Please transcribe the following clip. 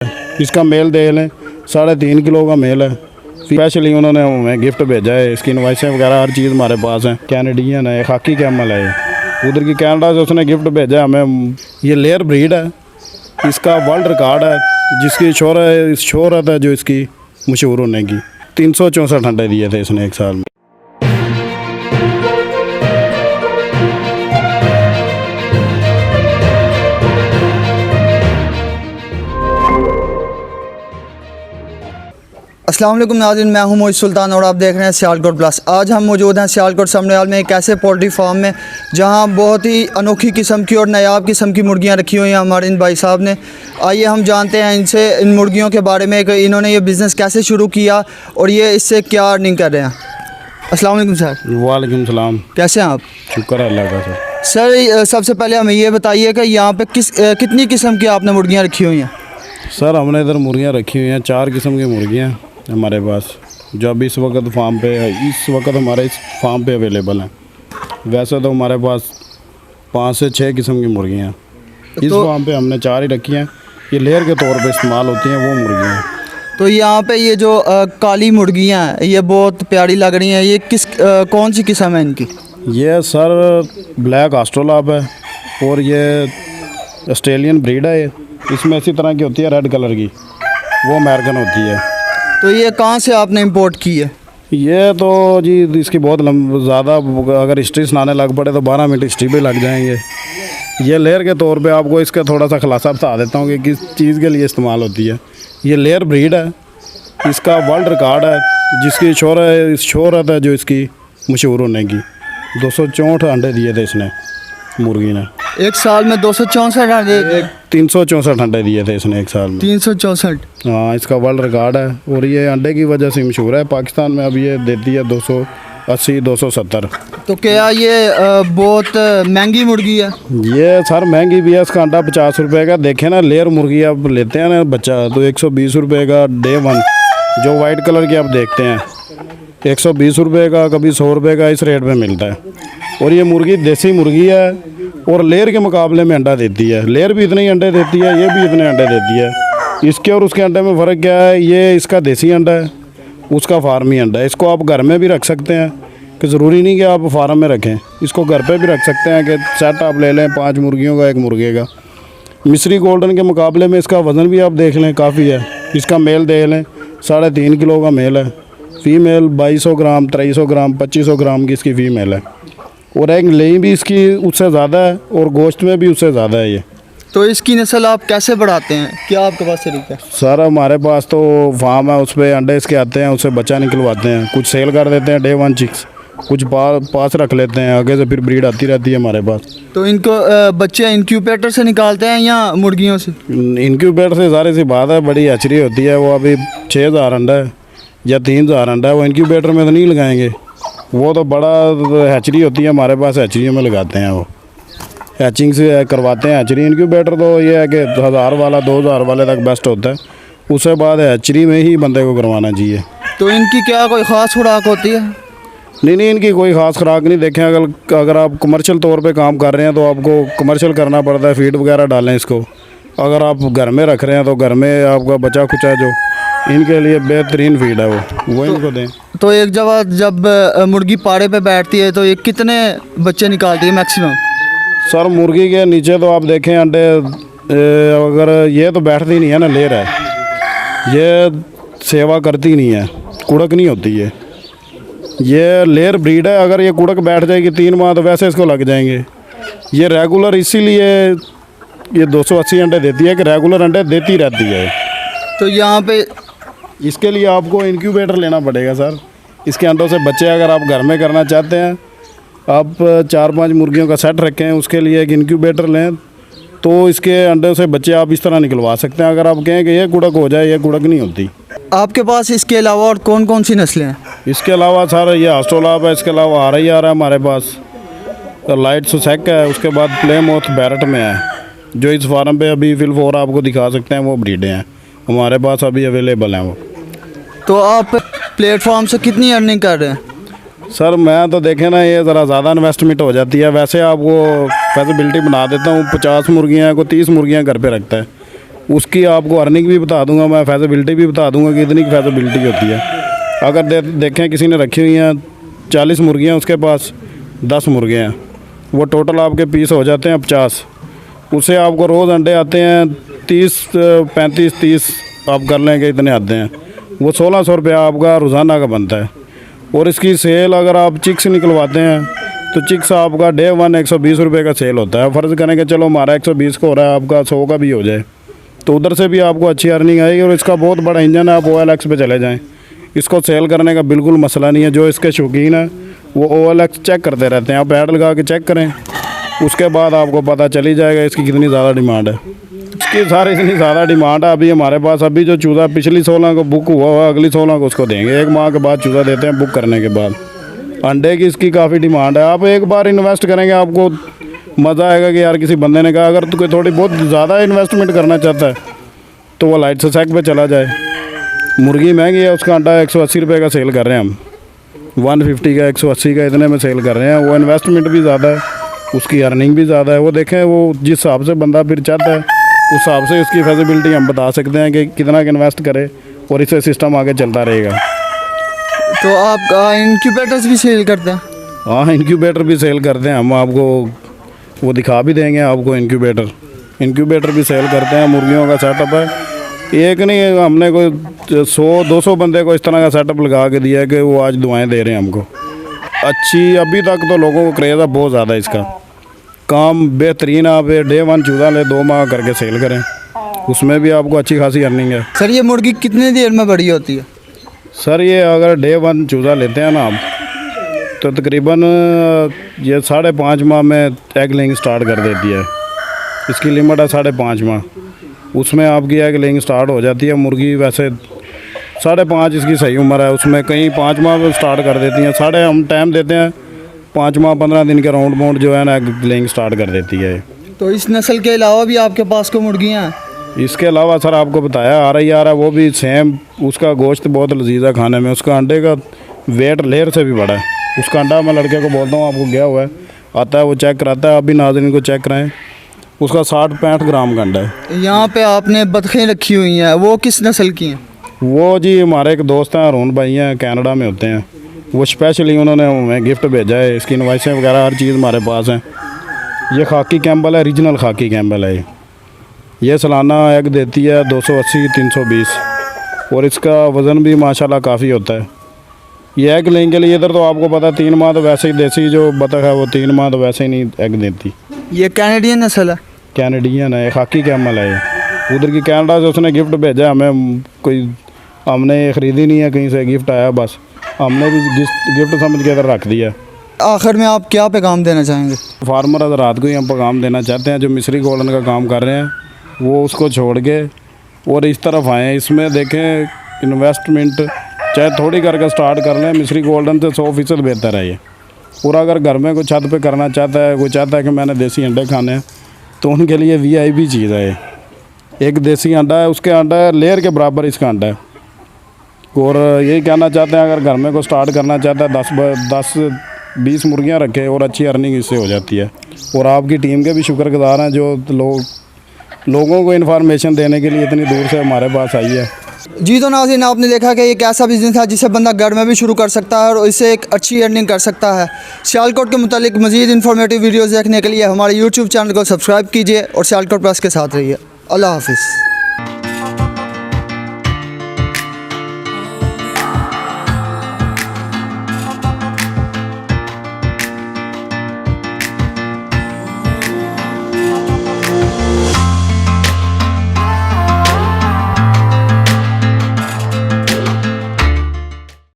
इसका मेल देख लें, 3.5 किलो का मेल है। स्पेशली उन्होंने हमें गिफ्ट भेजा है, इसकी इनवाइसें वगैरह हर चीज़ हमारे पास है। कैनेडियन है, खाकी कैमल है, उधर की कनाडा से उसने गिफ्ट भेजा हमें। ये लेयर ब्रीड है, इसका वर्ल्ड रिकॉर्ड है, जिसकी शोहरत है जो इसकी मशहूर होने की। 364 अंडे दिए थे इसने एक साल में। अस्सलाम वालेकुम नाज़रीन, मैं हूं मोहित सुल्तान और आप देख रहे हैं सियालकोट प्लस। आज हम मौजूद हैं सियालकोट समबड़ियाल में एक ऐसे पोल्ट्री फार्म में जहां बहुत ही अनोखी किस्म की और नायाब किस्म की मुर्गियां रखी हुई हैं हमारे इन भाई साहब ने। आइए हम जानते हैं इनसे इन मुर्गियों के बारे में कि इन्होंने ये बिज़नेस कैसे शुरू किया और ये इससे क्या अर्निंग कर रहे हैं। अस्सलाम वालेकुम सर। वालेकुम सलाम। कैसे हैं आप? शुक्र है अल्लाह का सर। सबसे पहले हमें ये बताइए कि यहाँ पर कितनी किस्म की आपने मुर्गियाँ रखी हुई हैं? सर हमने इधर मुर्गियाँ रखी हुई हैं, 4 किस्म की मुर्गियाँ हमारे पास, जो अभी इस वक्त फार्म पे है, इस वक्त हमारे इस फार्म पे अवेलेबल हैं। वैसे तो हमारे पास 5 से 6 किस्म की मुर्गियाँ हैं, इस फार्म पे हमने 4 ही रखी हैं। ये लेयर के तौर पे इस्तेमाल होती हैं वो मुर्गियाँ हैं। तो यहाँ पे ये जो काली मुर्गियाँ हैं ये बहुत प्यारी लग रही हैं, ये कौन सी किस्म है इनकी? ये सर ब्लैक ऑस्ट्रोलॉप है और ये ऑस्ट्रेलियन ब्रीड है। इसमें इसी तरह की होती है रेड कलर की, वो अमेरिकन होती है। तो ये कहाँ से आपने इंपोर्ट की है? ये तो जी इसकी बहुत ज़्यादा, अगर हिस्ट्री सुनाने लग पड़े तो 12 मिनट हिस्ट्री पे लग जाएंगे। ये लेयर के तौर पे आपको इसका थोड़ा सा खुलासा बता देता हूँ कि किस चीज़ के लिए इस्तेमाल होती है। ये लेयर ब्रीड है, इसका वर्ल्ड रिकॉर्ड है, जिसकी शोहरत है जो इसकी मशहूर होने की। 264 अंडे दिए थे इसने मुर्गी ने एक साल में। 264 अंडे? 364 अंडे दिए थे इसने एक साल में। 364? हाँ, इसका वर्ल्ड रिकॉर्ड है और ये अंडे की वजह से मशहूर है। पाकिस्तान में अभी ये देती है 280 270। तो क्या ये बहुत महंगी मुर्गी है? ये सर महंगी भी है, इसका अंडा 50 रुपये का। देखें ना, लेयर मुर्गी आप लेते हैं ना बच्चा, तो 120 रुपये का डे 1, जो वाइट कलर की आप देखते हैं 120 रुपये का, कभी 100 रुपये का, इस रेट में मिलता है। और ये मुर्गी देसी मुर्गी है और लेयर के मुकाबले में अंडा देती है। लेयर भी इतने ही अंडे देती है, ये भी इतने अंडे देती है। इसके और उसके अंडे में फ़र्क क्या है? ये इसका देसी अंडा है, उसका फार्मी अंडा है। इसको आप घर में भी रख सकते हैं, कि ज़रूरी नहीं कि आप फार्म में रखें। इसको घर पे भी रख सकते हैं कि सेट आप ले लें 5 मुर्गियों का 1 मुर्गे का। मिस्री गोल्डन के मुकाबले में इसका वज़न भी आप देख लें काफ़ी है। इसका मेल देख लें, 3.5 किलो का मेल है। फ़ीमेल 2200 ग्राम, 2300 ग्राम, 2500 ग्राम की इसकी फ़ीमेल है। और एक लेई भी इसकी उससे ज़्यादा है और गोश्त में भी उससे ज़्यादा है ये। तो इसकी नस्ल आप कैसे बढ़ाते हैं? क्या आपके पास तरीका है? सर हमारे पास तो फार्म है, उस पर अंडे इसके आते हैं, उससे बच्चा निकलवाते हैं। कुछ सेल कर देते हैं डे 1 चिक्स, कुछ पास रख लेते हैं, आगे से फिर ब्रीड आती रहती है हमारे पास। तो इनको बच्चे इंक्यूबेटर से निकालते हैं या मुर्गियों से? इंक्यूबेटर से सारी सी बात है, बड़ी हैचरी होती है वो। अभी 6000 अंडा है या 3000 अंडा है, वो इंक्यूबेटर में तो नहीं लगाएंगे। वो तो बड़ा हैचरी होती है हमारे पास, हैचरियों में लगाते हैं वो, हैचिंग से करवाते हैं हैचरी। इनक्यूबेटर तो ये है कि 1000 वाला 2000 वाले तक बेस्ट होता है, उसके बाद हैचरी में ही बंदे को करवाना चाहिए। तो इनकी क्या कोई ख़ास खुराक होती है? नहीं, इनकी कोई ख़ास खुराक नहीं। देखें, अगर आप कमर्शियल तौर पे काम कर रहे हैं तो आपको कमर्शियल करना पड़ता है, फीड वगैरह डालें इसको। अगर आप घर में रख रहे हैं तो घर में आपका बचा खुचा जो इनके लिए बेहतरीन फीड है वो इनको दें। तो एक जब मुर्गी पाड़े पे बैठती है तो ये कितने बच्चे निकालती है मैक्सिमम? सर मुर्गी के नीचे तो आप देखें अंडे, अगर ये तो बैठती नहीं है ना, लेयर है, ये सेवा करती नहीं है, कुड़क नहीं होती है। ये लेयर ब्रीड है, अगर ये कुड़क बैठ जाएगी 3 माह तो वैसे इसको लग जाएंगे। ये रेगुलर इसीलिए ये 280 अंडे देती है कि रेगुलर अंडे देती रहती है। तो यहाँ पे इसके लिए आपको इंक्यूबेटर लेना पड़ेगा सर। इसके अंडों से बच्चे अगर आप घर में करना चाहते हैं, आप 4-5 मुर्गियों का सेट रखें, उसके लिए एक इंक्यूबेटर लें, तो इसके अंडों से बच्चे आप इस तरह निकलवा सकते हैं। अगर आप कहें कि ये कुड़क हो जाए, ये कुड़क नहीं होती। आपके पास इसके अलावा और कौन कौन सी नस्लें हैं? इसके अलावा सर ये ऑस्ट्रोलॉप है, इसके अलावा आ रहा है हमारे पास, लाइट सुसैक है, उसके बाद प्लेमाउथ बैरट में है, जो इस फार्म पे अभी फिलहाल आपको दिखा सकते हैं, वो ब्रीडें हैं हमारे पास अभी अवेलेबल हैं वो। तो आप प्लेटफॉर्म से कितनी अर्निंग कर रहे हैं? सर मैं तो देखें ना, ये ज़रा ज़्यादा इन्वेस्टमेंट हो जाती है। वैसे आपको फैसिलिटी बना देता हूँ, 50 मुर्गियाँ को 30 मुर्गियाँ घर पे रखता है, उसकी आपको अर्निंग भी बता दूंगा मैं, फैसिलिटी भी बता दूंगा कि इतनी फैसिलिटी होती है। अगर देखें किसी ने रखी हुई हैं 40 मुर्गियाँ, उसके पास 10 मुर्गे हैं, वो टोटल आपके पीस हो जाते हैं 50। उससे आपको रोज़ अंडे आते हैं 30 आप कर लें कि इतने आते हैं, वो 1600 रुपया आपका रोज़ाना का बनता है। और इसकी सेल अगर आप चिक्स निकलवाते हैं तो चिक्स आपका डे 1 120 रुपये का सेल होता है। फ़र्ज़ करें कि चलो हमारा 120 का हो रहा है, आपका 100 का भी हो जाए, तो उधर से भी आपको अच्छी अर्निंग आएगी। और इसका बहुत बड़ा इंजन है, आप OLX पे चले जाएँ, इसको सेल करने का बिल्कुल मसला नहीं है। जो इसके शौकीन है वो OLX चेक करते रहते हैं, आप ऐड लगा के चेक करें, उसके बाद आपको पता चली जाएगा इसकी कितनी ज़्यादा डिमांड है। इसकी सारी इतनी ज़्यादा डिमांड है अभी हमारे पास। अभी जो चूज़ा पिछली 16 को बुक हुआ हुआ, अगली 16 को उसको देंगे, 1 माह के बाद चूज़ा देते हैं बुक करने के बाद। अंडे की इसकी काफ़ी डिमांड है। आप एक बार इन्वेस्ट करेंगे, आपको मज़ा आएगा कि यार किसी बंदे ने कहा अगर तो कोई थोड़ी बहुत ज़्यादा इन्वेस्टमेंट करना चाहता है तो वो लाइट से सेक पे चला जाए। मुर्गी महंगी है, उसका अंडा 180 रुपये का सेल कर रहे हैं हम, 150 का 180 का इतने में सेल कर रहे हैं। वो इन्वेस्टमेंट भी ज़्यादा है, उसकी अर्निंग भी ज़्यादा है। वो देखें वो जिस हिसाब से बंदा फिर चाहता है उस हिसाब से इसकी फैसिलिटी हम बता सकते हैं कि कितना इन्वेस्ट करे और इससे सिस्टम आगे चलता रहेगा। तो आप इंक्यूबेटर्स भी सेल करते हैं? हाँ, इंक्यूबेटर भी सेल करते हैं हम, आपको वो दिखा भी देंगे आपको। इंक्यूबेटर भी सेल करते हैं। मुर्गियों का सेटअप है, एक नहीं, हमने कोई 100-200 बंदे को इस तरह का सेटअप लगा के दिया है कि वो आज दुआएं दे रहे हैं हमको। अच्छी अभी तक तो लोगों को क्रेज़ है बहुत ज़्यादा इसका। काम बेहतरीन, आप डे 1 चूज़ा ले 2 माह करके सेल करें, उसमें भी आपको अच्छी खासी अर्निंग है। सर ये मुर्गी कितनी देर में बड़ी होती है? सर ये अगर डे 1 चूज़ा लेते हैं ना आप, तो तकरीबन ये 5.5 माह में एग लेइंग स्टार्ट कर देती है। इसकी लिमिट है 5.5 माह, उसमें आपकी एग लेइंग स्टार्ट हो जाती है। मुर्गी वैसे 5.5 इसकी सही उम्र है, उसमें कहीं 5 माह में स्टार्ट कर देती हैं। हम टाइम देते हैं 5 माह 15 दिन के राउंड बाउंड जो है ना एग लेइंग स्टार्ट कर देती है। तो इस नस्ल के अलावा भी आपके पास को मुर्गियाँ हैं? इसके अलावा सर आपको बताया आ रहा है वो भी सेम, उसका गोश्त बहुत लजीज है खाने में। उसका अंडे का वेट लेयर से भी बड़ा है। उसका अंडा मैं लड़के को बोलता हूँ आपको गया हुआ है, आता है वो चेक कराता है, अभी नाज़रीन को चेक कराएं। उसका 60-65 ग्राम का अंडा है। यहाँ पे आपने बतखें रखी हुई हैं, वो किस नस्ल की हैं? वो जी हमारे एक दोस्त हैं, अरुण भाई हैं, कनाडा में होते हैं, वो स्पेशली उन्होंने हमें गिफ्ट भेजा है। इसकी इनवाइसें वगैरह हर चीज़ हमारे पास हैं। ये खाकी कैम्बल है, रीजनल खाकी कैम्बल है। ये सालाना एग देती है 280-320 और इसका वज़न भी माशाल्लाह काफ़ी होता है। ये एग लेने के लिए इधर तो आपको पता 3 माह तो वैसे ही देसी जो बतख है वो 3 माह तो वैसे ही नहीं एग देती। ये कैनेडियन नस्ल है? कैनेडियन है, खाकी कैमल है ये। उधर की कनाडा से उसने गिफ्ट भेजा हमें, कोई हमने ख़रीदी नहीं है, कहीं से गिफ्ट आया, बस हमने भी गिफ्ट समझ के इधर रख दिया। आखिर में आप क्या पैगाम देना चाहेंगे? फार्मर हज़रात को ही हम पैगाम देना चाहते हैं जो मिस्री गोल्डन का काम कर रहे हैं वो उसको छोड़ के और इस तरफ आएँ। इसमें देखें इन्वेस्टमेंट चाहे थोड़ी करके स्टार्ट कर लें, मिस्री गोल्डन से 100% बेहतर है ये। पूरा अगर घर में कोई छत पे करना चाहता है, कोई चाहता है कि मैंने देसी अंडे खाने हैं, तो उनके लिए VIP चीज़ है ये। एक देसी अंडा है, उसके अंडा लेयर के बराबर इसका अंडा है। और यही कहना चाहते हैं अगर घर में को स्टार्ट करना चाहता है 10-20 मुर्गियाँ रखे और अच्छी अर्निंग इससे हो जाती है। और आपकी टीम के भी शुक्रगुजार हैं जो लोगों को इन्फॉर्मेशन देने के लिए इतनी दूर से हमारे पास आई है। जी तो नाज़रीन, आपने देखा कि एक ऐसा बिज़नेस है जिसे बंदा घर में भी शुरू कर सकता है और इससे एक अच्छी अर्निंग कर सकता है। सियालकोट के मुतालिक मज़ीद इन्फॉर्मेटिव वीडियोज़ देखने के लिए हमारे YouTube चैनल को सब्सक्राइब कीजिए और सियालकोट प्लस के साथ रहिए। अल्लाह हाफिज़।